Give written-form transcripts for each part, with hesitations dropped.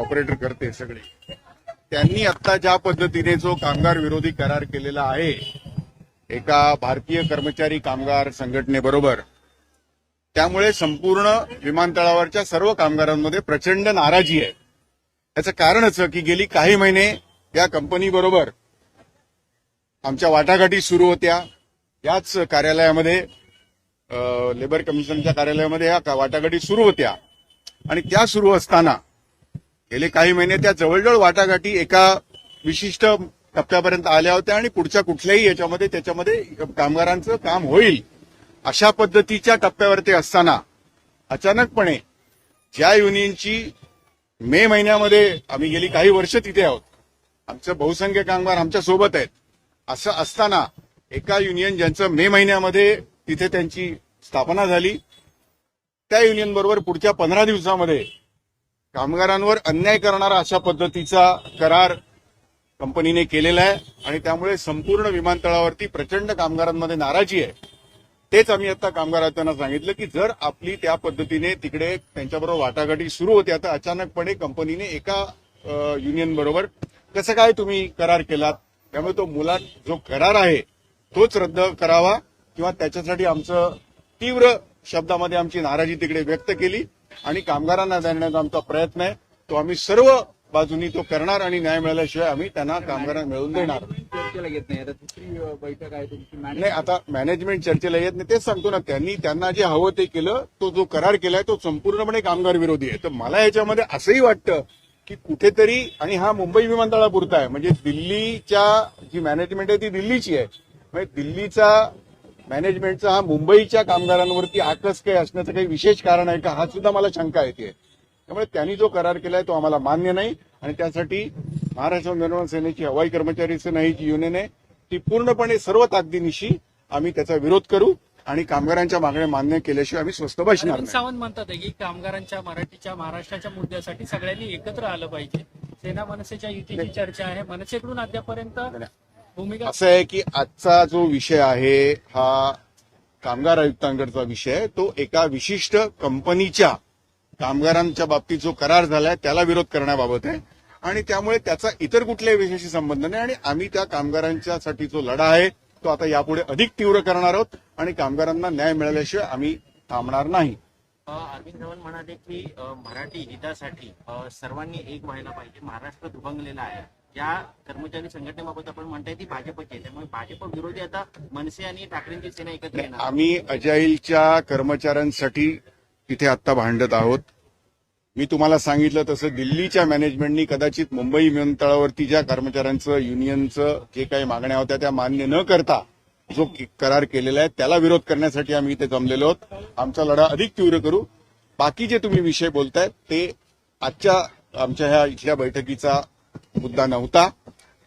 Operator करते सगळे, त्यांनी आता ज्या पद्धतीने जो कामगार विरोधी करार केलेला आहे एका भारतीय कर्मचारी कामगार संघटनेबरोबर, त्यामुळे संपूर्ण विमानतळावरच्या सर्व कामगारांमध्ये प्रचंड नाराजी आहे. याचं कारण असं की गेली काही महिने या कंपनीबरोबर आमच्या वाटाघाटी सुरू होत्या. याच कार्यालयामध्ये, लेबर कमिशनच्या कार्यालयामध्ये या वाटाघाटी सुरू होत्या आणि त्या सुरू असताना गेले काही महिने त्या जवळजवळ वाटाघाटी एका विशिष्ट टप्प्यापर्यंत आल्या होत्या आणि पुढच्या कुठल्याही त्याच्यामध्ये कामगारांचं काम होईल अशा पद्धतीच्या टप्प्यावर ते असताना अचानकपणे ज्या युनियनची मे महिन्यामध्ये आम्ही गेली काही वर्ष तिथे आहोत, आमचं बहुसंख्य कामगार आमच्या सोबत आहेत, असं असताना एका युनियन ज्यांचं मे महिन्यामध्ये तिथे त्यांची स्थापना झाली, त्या युनियन बरोबर पुढच्या 15 दिवसामध्ये कामगारांवर अन्याय करणारा अशा पद्धतीचा करार कंपनीने केलेला आहे आणि त्यामुळे संपूर्ण विमानतळावरती प्रचंड कामगारांमध्ये नाराजी आहे. तेच आम्ही आता कामगार आयुक्तांना सांगितलं की जर आपली त्या पद्धतीने तिकडे त्यांच्याबरोबर वाटाघाटी सुरू होत्या तर अचानकपणे कंपनीने एका युनियन बरोबर कसं काय तुम्ही करार केलात, त्यामुळे तो मुळात जो करार आहे तोच रद्द करावा किंवा त्याच्यासाठी आमचं तीव्र शब्दामध्ये आमची नाराजी तिकडे व्यक्त केली आणि कामगारांना देण्याचा आमचा प्रयत्न आहे तो आम्ही सर्व बाजूनी तो करणार आणि न्याय मिळाल्याशिवाय आम्ही त्यांना कामगारांना मिळवून देणार. चर्चेला येत नाही. आता दुसरी बैठक आहे तुमची. नाही, आता मॅनेजमेंट चर्चेला येत नाही, तेच सांगतो ना, त्यांना जे हवं ते केलं. तो जो करार केलाय तो संपूर्णपणे कामगार विरोधी आहे. तर मला याच्यामध्ये असंही वाटतं की कुठेतरी, आणि हा मुंबई विमानतळापुरता आहे, म्हणजे दिल्लीच्या जी मॅनेजमेंट आहे ती दिल्लीची आहे, म्हणजे दिल्लीचा मॅनेजमेंटचा हा मुंबईच्या कामगारांवरती आकस काही असण्याचं काही विशेष कारण आहे का, हा सुद्धा मला शंका येते. त्यामुळे त्यांनी जो करार केलाय तो आम्हाला मान्य नाही आणि त्यासाठी महाराष्ट्र निर्माण सेनेची हवाई कर्मचारी सेना ही जी युनियन आहे ती पूर्णपणे सर्व ताकदीनिशी आम्ही त्याचा विरोध करू आणि कामगारांच्या मागण्या मान्य केल्याशिवाय आम्ही स्वस्थ बसणार नाही. सावंत म्हणतात की कामगारांच्या मराठीच्या महाराष्ट्राच्या मुद्द्यासाठी सगळ्यांनी एकत्र आलं पाहिजे. सेना मनसेच्या युतीची चर्चा आहे, मनसेकडून अद्यापर्यंत भूमिका असं आहे की आजचा जो विषय आहे हा कामगार आयुक्तांकडचा विषय आहे. तो एका विशिष्ट कंपनीच्या कामगारांच्या बाबतीत जो करार झालाय त्याला विरोध करण्याबाबत आहे आणि त्यामुळे त्याचा इतर कुठल्याही विषयाशी संबंध नाही आणि आम्ही त्या कामगारांच्यासाठी जो लढा आहे तो आता यापुढे अधिक तीव्र करणार आहोत आणि कामगारांना न्याय मिळाल्याशिवाय आम्ही थांबणार नाही. अरविंद सावंत म्हणाले की मराठी हितासाठी सर्वांनी एक व्हायला पाहिजे. महाराष्ट्र दुभंगलेला आहे. ज्या कर्मचारी संघटनेबाबत आपण म्हणताय ती भाजपची आहे, त्यामुळे भाजप विरोधी आता मनसे आणि ठाकरेंची सेना एकत्र येणार. आम्ही अजाईलच्या कर्मचाऱ्यांसाठी तिथे आत्ता भांडत आहोत. मी तुम्हाला सांगितलं तसं दिल्लीच्या मॅनेजमेंटनी कदाचित मुंबई विमानतळावरती ज्या कर्मचाऱ्यांचं युनियनचं जे काही मागण्या होत्या त्या मान्य न करता जो करार केलेला आहे त्याला विरोध करण्यासाठी आम्ही इथे जमलेलो आहोत. आमचा लढा अधिक तीव्र करू. बाकी जे तुम्ही विषय बोलताय ते आजच्या आमच्या ह्या इथल्या बैठकीचा मुद्दा नव्हता.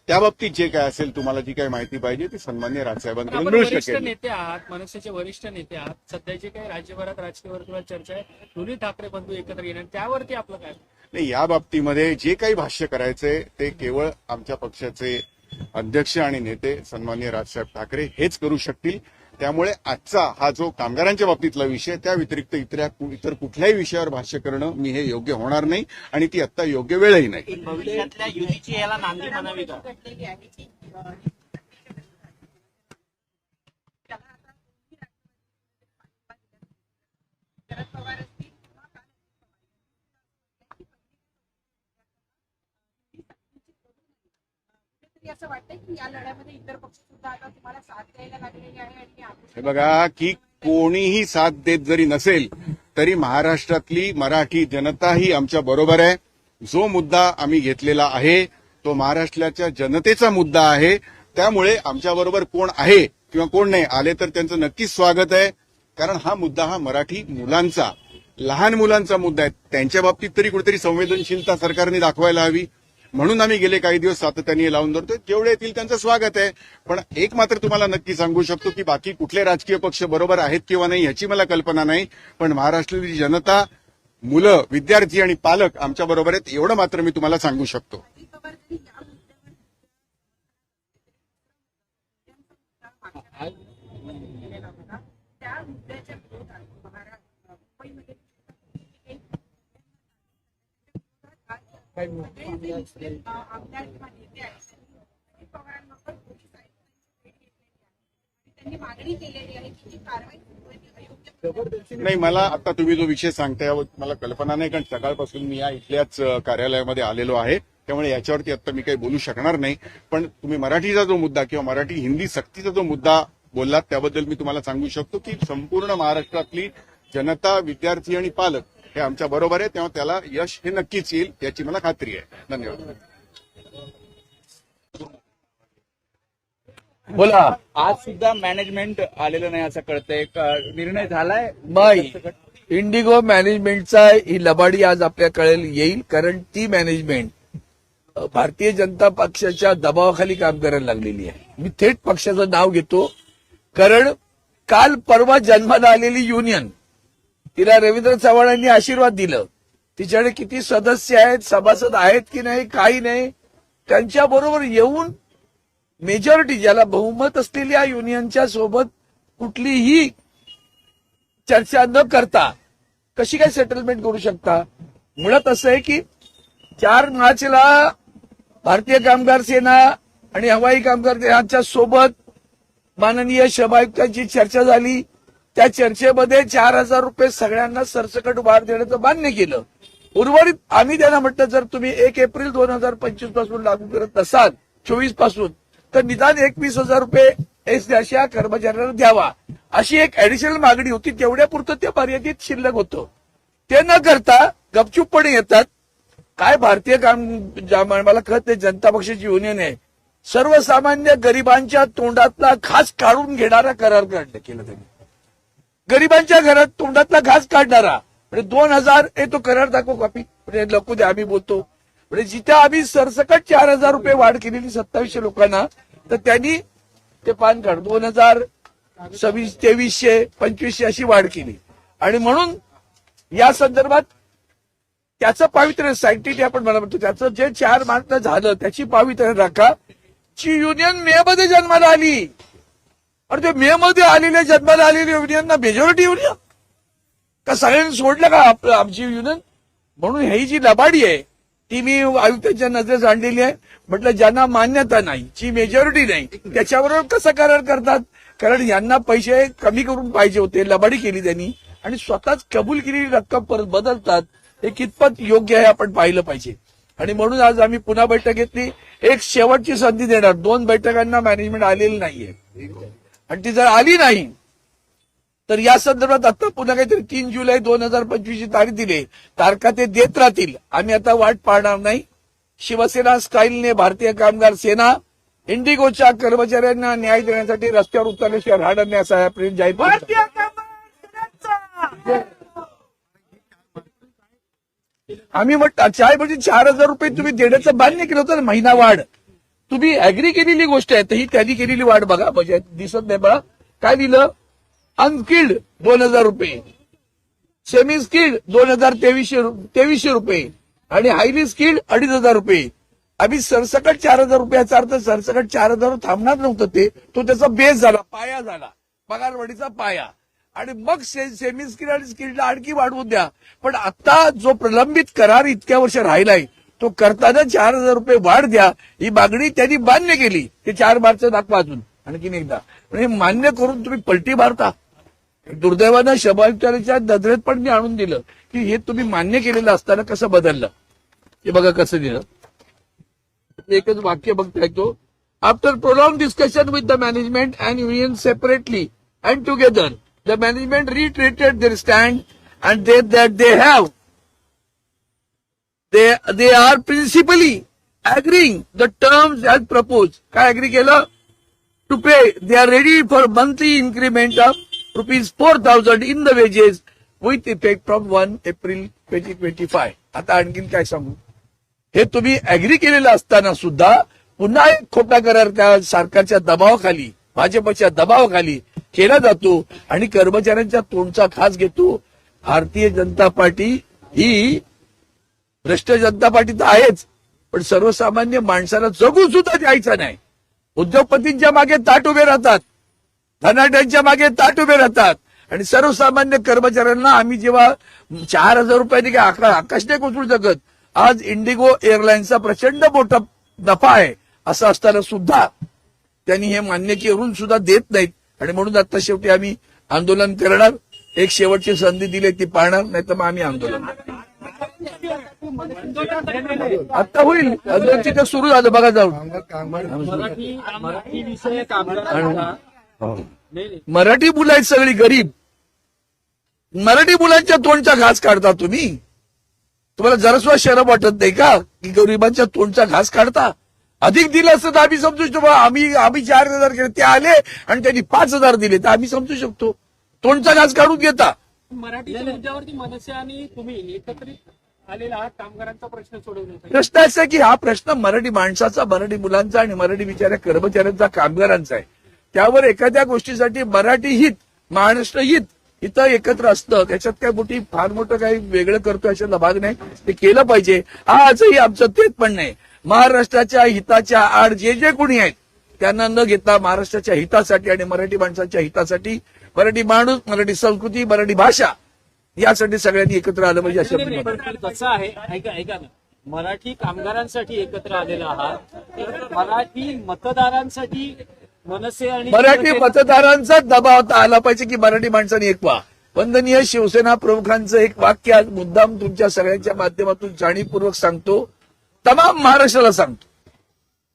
त्या बाबतीत जे काय असेल तुम्हाला जी काही माहिती पाहिजे ती सन्मान्य राजसाहेबांकडून मिळू वरिष्ठ शकेल. नेते आहात, मनसेचे वरिष्ठ नेते आहात. सध्या जे काही राज्यभरात राजकीय वर्तुळात चर्चा आहे दोन्ही ठाकरे बंधू एकत्र येणार, त्यावरती आपलं काय? नाही, या बाबतीमध्ये जे काही भाष्य करायचंय ते केवळ आमच्या पक्षाचे अध्यक्ष आणि नेते सन्मान्य राजसाहेब ठाकरे हेच करू शकतील. त्यामुळे आजचा हा जो कामगारांच्या बाबतीतला विषय त्या व्यतिरिक्त इतर कुठल्याही विषयावर भाष्य करणं मी हे योग्य होणार नाही आणि ती आता योग्य वेळही नाही. भविष्यातल्या युतीची याला नांदी म्हणावी का? असं वाटतंय की या लढ्यामध्ये इतर पक्ष सुद्धा आता तुम्हाला साथ द्यायला लागलेले आहे आणि हे बघा की कोणीही साथ देत जरी नसेल तरी महाराष्ट्रातली मराठी जनता ही आमच्या बरोबर आहे. जो मुद्दा आम्ही घेतलेला आहे तो महाराष्ट्राच्या जनतेचा मुद्दा आहे. त्यामुळे आमच्याबरोबर कोण आहे किंवा कोण नाही आले तर त्यांचं नक्कीच स्वागत आहे, कारण हा मुद्दा हा मराठी मुलांचा, लहान मुलांचा मुद्दा आहे. त्यांच्या बाबतीत तरी कुठेतरी संवेदनशीलता सरकारने दाखवायला हवी. म्हणून आम्ही गेले काही दिवस सातत्याने लावून धरतोय. जेवढे येतील त्यांचं स्वागत आहे. पण एक मात्र तुम्हाला नक्की सांगू शकतो की बाकी कुठले राजकीय पक्ष बरोबर आहेत किंवा नाही याची मला कल्पना नाही, पण महाराष्ट्रातली जनता, मुलं, विद्यार्थी आणि पालक आमच्या बरोबर आहेत एवढं मात्र मी तुम्हाला सांगू शकतो. त्या मुद्द्याच्या विरोधात मुंबईमध्ये काही सगळे जे मुस्लिम आमदार किंवा नेते आहेत त्यांनी अजित पवारांबरोबर पोलीस आयुक्तांची भेट घेतलेली आहे आणि त्यांनी मागणी केलेली आहे की जी कारवाई सुरू आहे ती अयोग्य जबरदस्तीने नाही, मला आता तुम्ही जो विषय सांगताय यावर मला कल्पना नाही, कारण सकाळपासून मी या इथल्याच कार्यालयामध्ये आलेलो आहे. त्यामुळे याच्यावरती आता मी काही बोलू शकणार नाही. पण तुम्ही मराठीचा जो मुद्दा किंवा मराठी हिंदी सक्तीचा जो मुद्दा बोललात त्याबद्दल मी तुम्हाला सांगू शकतो की संपूर्ण महाराष्ट्रातली जनता, विद्यार्थी आणि पालक हे आमच्या बरोबर आहे. तेव्हा त्याला यश हे नक्कीच येईल याची मला खात्री आहे. धन्यवाद. बोला. आज सुद्धा मॅनेजमेंट आलेलं नाही असं कळतंय. निर्णय झालाय नाही, इंडिगो मॅनेजमेंटचा ही लबाडी आज आपल्या कळेल येईल, कारण ती मॅनेजमेंट भारतीय जनता पक्षाच्या दबावाखाली काम करायला लागलेली आहे. मी थेट पक्षाचं नाव घेतो, कारण काल परवा जन्माला आलेली युनियन, तिला रवींद्र चव्हाणांनी आशीर्वाद दिलं. तिच्याकडे किती सदस्य आहेत, सभासद आहेत की नाही, काही नाही, त्यांच्याबरोबर येऊन मेजॉरिटी, ज्याला बहुमत असलेल्या युनियनच्या सोबत कुठलीही चर्चा न करता कशी काय सेटलमेंट करू शकता. मुळात असं आहे की 4 मार्चला भारतीय कामगार सेना आणि हवाई कामगार सेनाच्या सोबत माननीय श्रमायुक्तांची चर्चा झाली. त्या चर्चेमध्ये 4,000 रुपये सगळ्यांना सरसकट वाढ देण्याचं मान्य केलं. उर्वरित आम्ही त्यांना म्हटलं, जर तुम्ही 1 एप्रिल 2025 पासून लागू करत असाल, 24 पासून, तर निदान 21,000 रुपये अशा कर्मचाऱ्यांना द्यावा, अशी एक ऍडिशनल मागणी होती. तेवढ्यापुरतं ते मर्यादित शिल्लक होतं. ते न करता गपचूपपणे येतात. काय भारतीय मला कळत नाही, जनता पक्षाची युनियन आहे, सर्वसामान्य गरिबांच्या तोंडातला घास काढून घेणारा करार केला त्यांनी. गरिबांच्या घरात तोंडातला घास काढणारा, म्हणजे 2,000 तो करार दाखव कॉपी, म्हणजे नको दे आम्ही बोलतो. म्हणजे जिथे आम्ही सरसकट 4,000 रुपये वाढ केलेली 2700 लोकांना, तर त्यांनी ते पान काढ 2,026, 2,300, 2,500 अशी वाढ केली. आणि म्हणून या संदर्भात त्याचं पावित्र्य सायंटिस्ट आपण मला म्हणतो, त्याचं जे 4 मार्चला झालं त्याची पावित्र्य राखा. ची युनियन मे मध्ये जन्माला आली, आणि ते मे मध्ये आलेल्या जन्माला आलेल्या युनियनना मेजॉरिटी युनियन का सगळ्यांनी सोडलं का आमची युनियन. म्हणून ही जी लबाडी आहे ती मी आयुक्तांच्या नजरेस आणलेली आहे. म्हटलं ज्यांना मान्यता नाही, जी मेजॉरिटी नाही, त्याच्याबरोबर कसं करार करतात, कारण यांना पैसे कमी करून पाहिजे होते, लबाडी केली त्यांनी, आणि स्वतःच कबूल केलेली रक्कम परत बदलतात. हे कितपत योग्य आहे आपण पाहिलं पाहिजे. आणि म्हणून आज आम्ही पुन्हा बैठक घेतली. एक शेवटची संधी देणार, 2 बैठकांना मॅनेजमेंट आलेली नाहीये, आणि ती जर आली नाही तर या संदर्भात आता पुन्हा काहीतरी 3 जुलै 2025 ची तारीख दिली, तारखा ते देत राहतील. आम्ही आता वाट पाहणार नाही. शिवसेना स्टाईलने भारतीय कामगार सेना इंडिगोच्या कर्मचाऱ्यांना न्याय देण्यासाठी रस्त्यावर उतरल्याशिवाय राहणार नाही, असा प्रेम जाहीर आम्ही म्हटलं. चाय म्हणजे 4,000 रुपये तुम्ही देण्याचं मान्य केलं होतं ना, महिना वाढ तुम्ही अॅग्री केलेली गोष्ट आहे. तर ही त्यांनी केलेली वाढ बघा, म्हणजे दिसत नाही बघा काय दिलं. अनस्किल्ड 2,000 रुपये, सेमी स्किल्ड 2,2300 रुपये, आणि हायली स्किल्ड 2,500 रुपये. आम्ही सरसकट 4,000 रुपयाचा अर्थ सरसकट 4,000 थांबणार नव्हतं, ते तो त्याचा बेस झाला, पाया झाला, पगारवाढीचा पाया. आणि मग सेमी स्किल्ड आणि स्किल्डला आणखी वाढवून द्या. पण आता जो प्रलंबित करार इतक्या वर्ष राहिलाय, तो करताना 4,000 रुपये वाढ द्या ही मागणी त्यांनी मान्य केली. ते 4 मार्च दाखवा अजून आणखीन एकदा. म्हणजे मान्य करून तुम्ही पलटी मारता. दुर्दैवानं श्रमायुक्ताच्या नजरेत पण मी आणून दिलं की हे तुम्ही मान्य केलेलं असताना कसं बदललं. हे बघा कसं दिलं. एकच वाक्य बघता येतो. After prolonged discussion with the management and union separately and together the management reiterated their stand and they have they are principally agreeing the terms as proposed. काय अग्री केलं? To pay, they are ready for monthly increment of ₹4,000 in the wages with effect from 1 April 2025. आता आणखीन काय सांगू. हे तुम्ही agree केलेलं असताना सुद्धा पुन्हा एक खोटा करार त्या सरकारच्या दबावाखाली, भाजपच्या दबावाखाली केला जातो आणि कर्मचाऱ्यांच्या तोंडचा खास घेतो. भारतीय जनता पार्टी ही भ्रष्ट जनता पार्टी तर आहेच, पण सर्वसामान्य माणसाला जगू सुद्धा द्यायचं नाही. उद्योगपतींच्या मागे ताट उभे राहतात, धनाढ्यांच्या मागे ताट उभे राहतात, आणि सर्वसामान्य कर्मचाऱ्यांना आम्ही जेव्हा 4,000 रुपयांनी काय आकाश नाही कोसळू शकत, आज इंडिगो एअरलाईन्सचा प्रचंड मोठा नफा आहे असं असताना सुद्धा त्यांनी हे मान्य करून सुद्धा देत नाहीत. आणि म्हणून आता शेवटी आम्ही आंदोलन करणार. एक शेवटची संधी दिली ती पाळणार, नाही तर मग आम्ही आंदोलन आता होईल. अजून तिथे सुरू झालं बघा जाऊन. मराठी विषय कामगारांचा मराठी मुलं आहेत सगळी गरीब. मराठी मुलांच्या तोंडचा घास काढता तुम्ही. तुम्हाला जरासुद्धा शरम वाटत नाही का की गरिबांच्या तोंडचा घास काढता? अधिक दिलं असतं तर आम्ही समजू शकतो. आम्ही 4,000 केले, ते आले आणि त्यांनी 5,000 दिले तर आम्ही समजू शकतो. तोंडचा घास काढून घेता. मराठीच्या मुद्द्यावरती मनसे आणि तुम्ही एकत्रित आलेला हा कामगारांचा प्रश्न सोडवण्यासाठी. प्रश्न असा आहे की हा प्रश्न मराठी माणसाचा, मराठी मुलांचा आणि मराठी बिचाऱ्या कर्मचाऱ्यांचा, कामगारांचा आहे. त्यावर एखाद्या गोष्टीसाठी मराठी हित, महाराष्ट्र हित इथं एकत्र असतं. त्याच्यात काय मोठी फार मोठं काही वेगळं करतो अशातला भाग नाही. ते केलं पाहिजे. आजही आमचं तेच पण नाही. महाराष्ट्राच्या हिताच्या आड जे जे कोणी आहेत त्यांना न घेता महाराष्ट्राच्या हितासाठी आणि मराठी माणसाच्या हितासाठी, मराठी माणूस, मराठी संस्कृती, मराठी भाषा यासाठी सगळ्यांनी एकत्र आलं पाहिजे अशा मी म्हणतो. कसं आहे, ऐका ना, मराठी कामगारांसाठी एकत्र आलेला आहात, तर मराठी मतदारांसाठी मनसे आणि मराठी मतदारांचा दबाव आता आला पाहिजे की मराठी माणसाने एक व्हा. वंदनीय शिवसेना प्रमुखांचं एक वाक्य आज मुद्दाम तुमच्या सगळ्यांच्या माध्यमातून जाणीवपूर्वक सांगतो, तमाम महाराष्ट्राला सांगतो.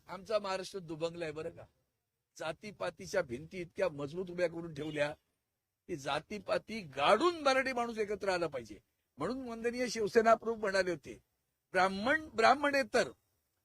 आमचा महाराष्ट्र दुभंगलाय बरं का. जातीपातीच्या भिंती इतक्या मजबूत उभ्या करून ठेवल्या की जातीपाती गाडून मराठी माणूस एकत्र आला पाहिजे. म्हणून वंदनीय शिवसेना प्रमुख म्हणाले होते, ब्राह्मणेतर,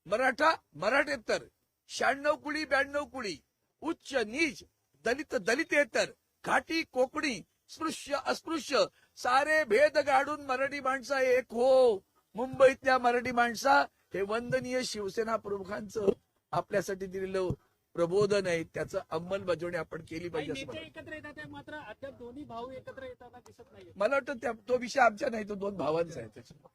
मराठेतर, 96 कुळी 92 कुळी, उच्च नीच, दलितेतर, घाटी कोकणी, स्पृश्य अस्पृश्य, सारे भेद गाडून मराठी माणसा एक हो. मुंबईतल्या मराठी माणसा हे वंदनीय शिवसेना प्रमुखांचं आपल्यासाठी दिलेलं प्रबोधन आहे. त्याचं अंमलबजावणी आपण केली पाहिजे असं मला वाटतं. एकत्र येतात, मात्र अद्याप दोन्ही भाऊ एकत्र येताना दिसत नाही. मला वाटतं तो विषय आमच्या नाही, तो दोन भावांचा आहे त्याच्यात.